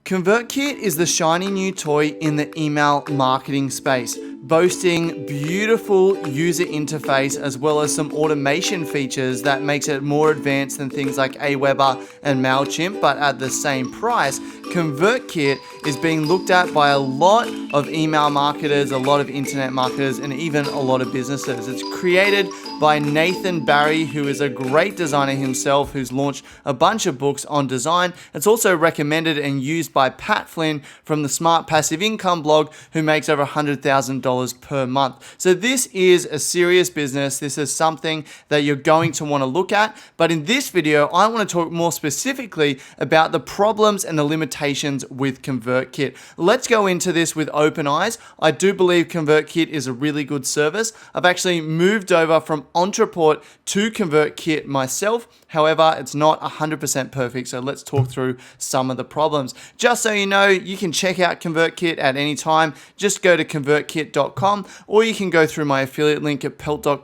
ConvertKit is the shiny new toy in the email marketing space, boasting beautiful user interface as well as some automation features that makes it more advanced than things like Aweber and MailChimp, but at the same price. ConvertKit is being looked at by a lot of email marketers, a lot of internet marketers, and even a lot of businesses. It's created by Nathan Barry, who is a great designer himself, who's launched a bunch of books on design. It's also recommended and used by Pat Flynn from the Smart Passive Income blog, who makes over $100,000 per month. So this is a serious business. This is something that you're going to want to look at. But in this video, I want to talk more specifically about the problems and the limitations with ConvertKit. Let's go into this with open eyes. I do believe ConvertKit is a really good service. I've actually moved over from Ontraport to ConvertKit myself. However, it's not 100% perfect, so let's talk through some of the problems. Just so you know, you can check out ConvertKit at any time. Just go to convertkit.com, or you can go through my affiliate link at pelt.co/CK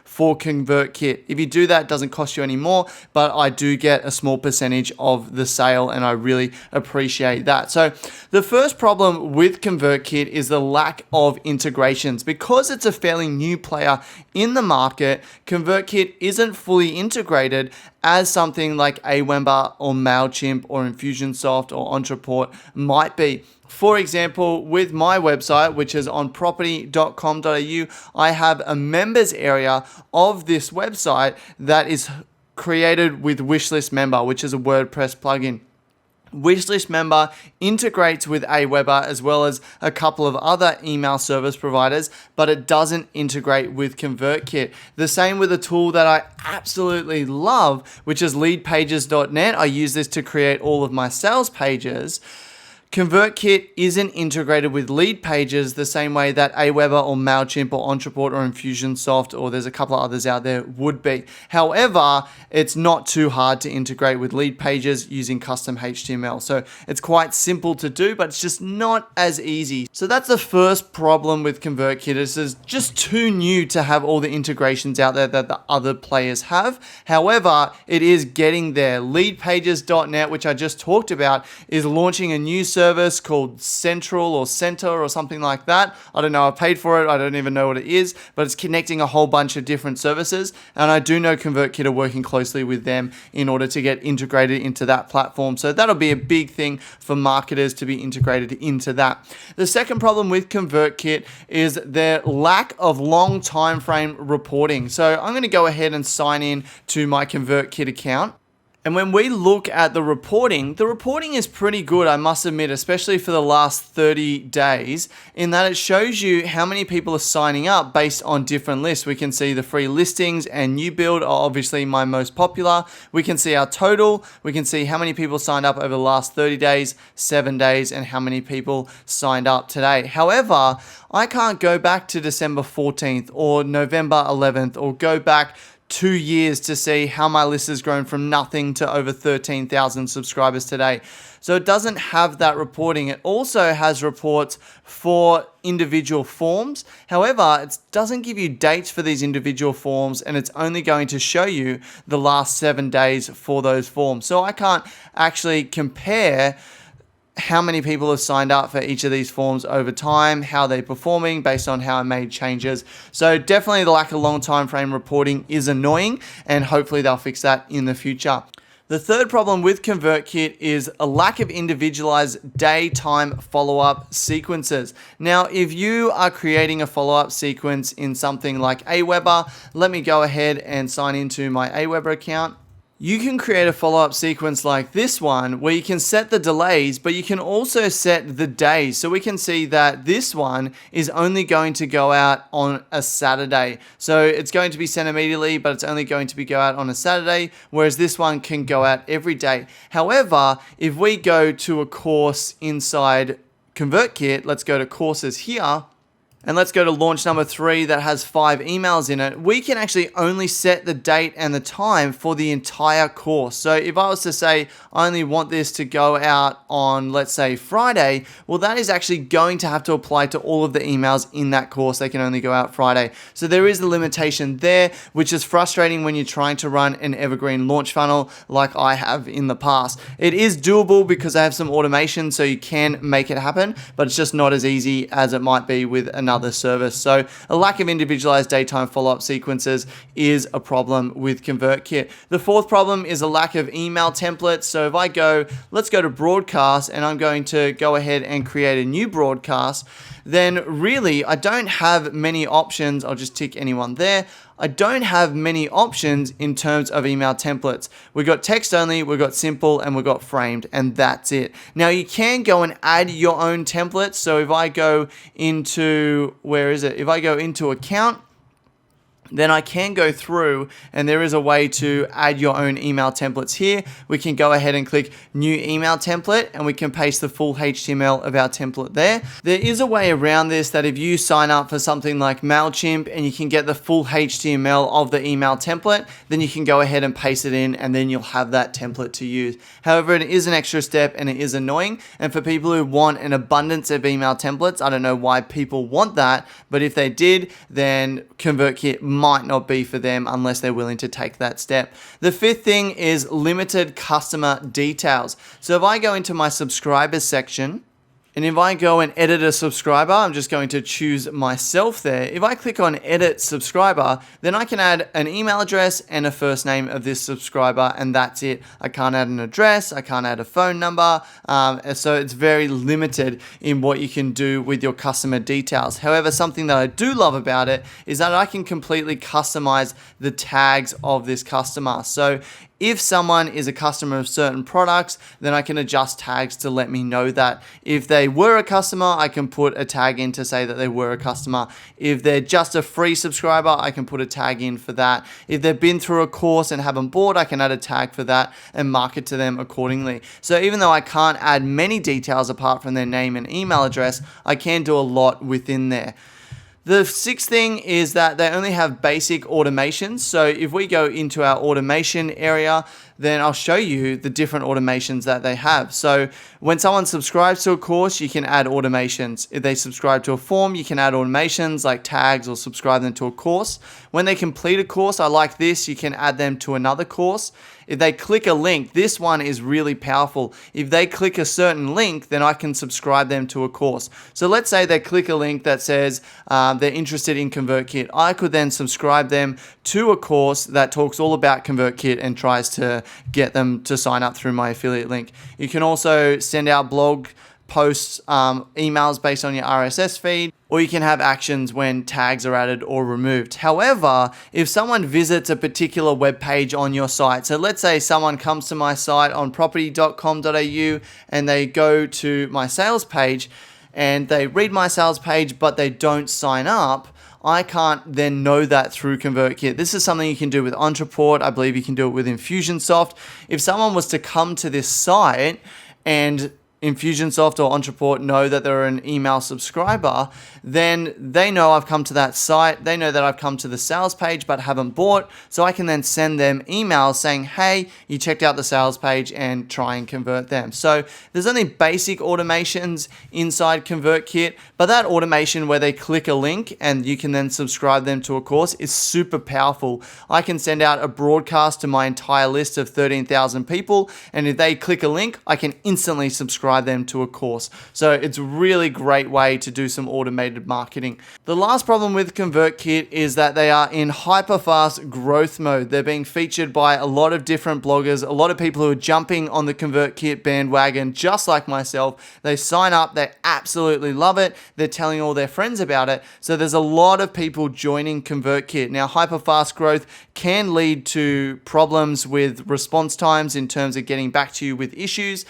for ConvertKit. If you do that, it doesn't cost you any more, but I do get a small percentage of the sale, and I really appreciate that. So the first problem with ConvertKit is the lack of integrations. Because it's a fairly new player in the market, ConvertKit isn't fully integrated as something like Aweber or MailChimp or Infusionsoft or Ontraport might be. For example, with my website, which is on property.com.au, I have a members area of this website that is created with Wishlist Member, which is a WordPress plugin. Wishlist Member integrates with Aweber as well as a couple of other email service providers, but it doesn't integrate with ConvertKit. The same with a tool that I absolutely love, which is LeadPages.net. I use this to create all of my sales pages. ConvertKit isn't integrated with LeadPages the same way that Aweber or MailChimp or Ontraport or Infusionsoft, or there's a couple of others out there, would be. However, it's not too hard to integrate with LeadPages using custom HTML. So it's quite simple to do, but it's just not as easy. So that's the first problem with ConvertKit. It's just too new to have all the integrations out there that the other players have. However, it is getting there. LeadPages.net, which I just talked about, is launching a new service called Central or Center or something like that. I don't know. I paid for it. I don't even know what it is, but it's connecting a whole bunch of different services. And I do know ConvertKit are working closely with them in order to get integrated into that platform. So that'll be a big thing for marketers to be integrated into that. The second problem with ConvertKit is their lack of long time frame reporting. So I'm going to go ahead and sign in to my ConvertKit account. And when we look at the reporting is pretty good, I must admit, especially for the last 30 days, in that it shows you how many people are signing up based on different lists. We can see the free listings and new build are obviously my most popular. We can see our total. We can see how many people signed up over the last 30 days, 7 days, and how many people signed up today. However, I can't go back to December 14th or November 11th or go back 2 years to see how my list has grown from nothing to over 13,000 subscribers today. So it doesn't have that reporting. It also has reports for individual forms. However, it doesn't give you dates for these individual forms, and it's only going to show you the last 7 days for those forms. So I can't actually compare how many people have signed up for each of these forms over time, how they're performing based on how I made changes. So definitely the lack of long time frame reporting is annoying, and hopefully they'll fix that in the future. The third problem with ConvertKit is a lack of individualized day-time follow-up sequences. Now, if you are creating a follow-up sequence in something like Aweber, let me go ahead and sign into my Aweber account. You can create a follow-up sequence like this one where you can set the delays, but you can also set the days. So we can see that this one is only going to go out on a Saturday. So it's going to be sent immediately, but it's only going to go out on a Saturday, whereas this one can go out every day. However, if we go to a course inside ConvertKit, let's go to courses here. and let's go to launch number 3 that has 5 emails in it, we can actually only set the date and the time for the entire course. So if I was to say, I only want this to go out on, let's say, Friday, well, that is actually going to have to apply to all of the emails in that course. They can only go out Friday. So there is a limitation there, which is frustrating when you're trying to run an evergreen launch funnel like I have in the past. It is doable because I have some automation, so you can make it happen, but it's just not as easy as it might be with another service. So a lack of individualized daytime follow-up sequences is a problem with ConvertKit. The fourth problem is a lack of email templates. So if I go, let's go to broadcast, and I'm going to go ahead and create a new broadcast, then really I don't have many options. I'll just tick anyone there. I don't have many options in terms of email templates. We've got text only, we've got simple, and we've got framed, and that's it. Now you can go and add your own templates. So if I go into, if I go into account, then I can go through, and there is a way to add your own email templates here. We can go ahead and click new email template, and we can paste the full HTML of our template there. There is a way around this, that if you sign up for something like MailChimp and you can get the full HTML of the email template, then you can go ahead and paste it in, and then you'll have that template to use. However, it is an extra step and it is annoying. And for people who want an abundance of email templates, I don't know why people want that, but if they did, then ConvertKit might not be for them unless they're willing to take that step. The fifth thing is limited customer details. So if I go into my subscribers section, and if I go and edit a subscriber, I'm just going to choose myself there. If I click on edit subscriber, then I can add an email address and a first name of this subscriber, and that's it. I can't add an address, I can't add a phone number, so it's very limited in what you can do with your customer details. However, something that I do love about it is that I can completely customize the tags of this customer. So if someone is a customer of certain products, then I can adjust tags to let me know that. If they were a customer, I can put a tag in to say that they were a customer. If they're just a free subscriber, I can put a tag in for that. If they've been through a course and haven't bought, I can add a tag for that and mark it to them accordingly. So even though I can't add many details apart from their name and email address, I can do a lot within there. The sixth thing is that they only have basic automations. So if we go into our automation area, then I'll show you the different automations that they have. So when someone subscribes to a course, you can add automations. If they subscribe to a form, you can add automations like tags or subscribe them to a course. When they complete a course, I like this, you can add them to another course. If they click a link, this one is really powerful. If they click a certain link, then I can subscribe them to a course. So let's say they click a link that says they're interested in ConvertKit. I could then subscribe them to a course that talks all about ConvertKit and tries to get them to sign up through my affiliate link. You can also send out blog posts, emails based on your RSS feed, or you can have actions when tags are added or removed. However, if someone visits a particular web page on your site, so let's say someone comes to my site on property.com.au and they go to my sales page and they read my sales page, but they don't sign up, I can't then know that through ConvertKit. This is something you can do with Ontraport. I believe you can do it with Infusionsoft. If someone was to come to this site and Infusionsoft or Ontraport know that they're an email subscriber, then they know I've come to that site. They know that I've come to the sales page but haven't bought. So I can then send them emails saying, hey, you checked out the sales page, and try and convert them. So there's only basic automations inside ConvertKit, but that automation where they click a link and you can then subscribe them to a course is super powerful. I can send out a broadcast to my entire list of 13,000 people, and if they click a link, I can instantly subscribe them to a course. So it's a really great way to do some automated marketing. The last problem with ConvertKit is that they are in hyper-fast growth mode. They're being featured by a lot of different bloggers, a lot of people who are jumping on the ConvertKit bandwagon just like myself. They sign up, they absolutely love it, they're telling all their friends about it. So there's a lot of people joining ConvertKit. Now, hyper-fast growth can lead to problems with response times in terms of getting back to you with issues.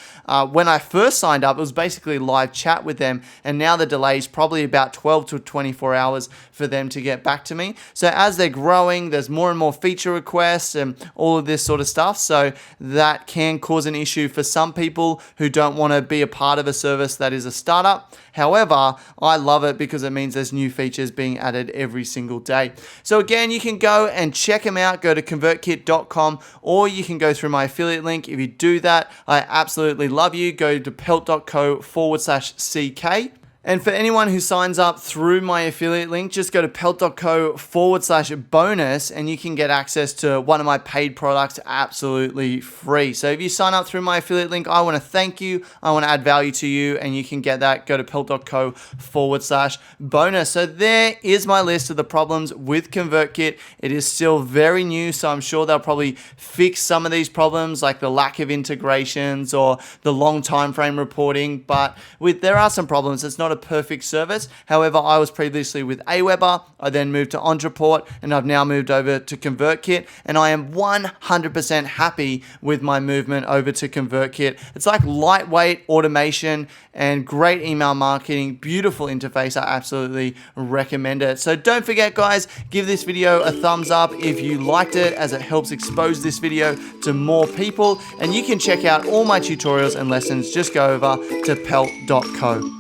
When I first first signed up, it was basically live chat with them, and now the delay is probably about 12 to 24 hours for them to get back to me. So as they're growing, there's more and more feature requests and all of this sort of stuff. So that can cause an issue for some people who don't want to be a part of a service that is a startup. However, I love it because it means there's new features being added every single day. So again, you can go and check them out. Go to ConvertKit.com, or you can go through my affiliate link. If you do that, I absolutely love you. Go to PELT.co/CK. And for anyone who signs up through my affiliate link, just go to PELT.co/bonus and you can get access to one of my paid products absolutely free. So if you sign up through my affiliate link, I want to thank you. I want to add value to you, and you can get that. Go to PELT.co/bonus. So there is my list of the problems with ConvertKit. It is still very new, so I'm sure they'll probably fix some of these problems, like the lack of integrations or the long time frame reporting. But there are some problems. It's not a perfect service. However, I was previously with Aweber. I then moved to Ontraport, and I've now moved over to ConvertKit, and I am 100% happy with my movement over to ConvertKit. It's like lightweight automation and great email marketing, beautiful interface. I absolutely recommend it. So don't forget, guys, give this video a thumbs up if you liked it, as it helps expose this video to more people. And you can check out all my tutorials and lessons. Just go over to pelt.co.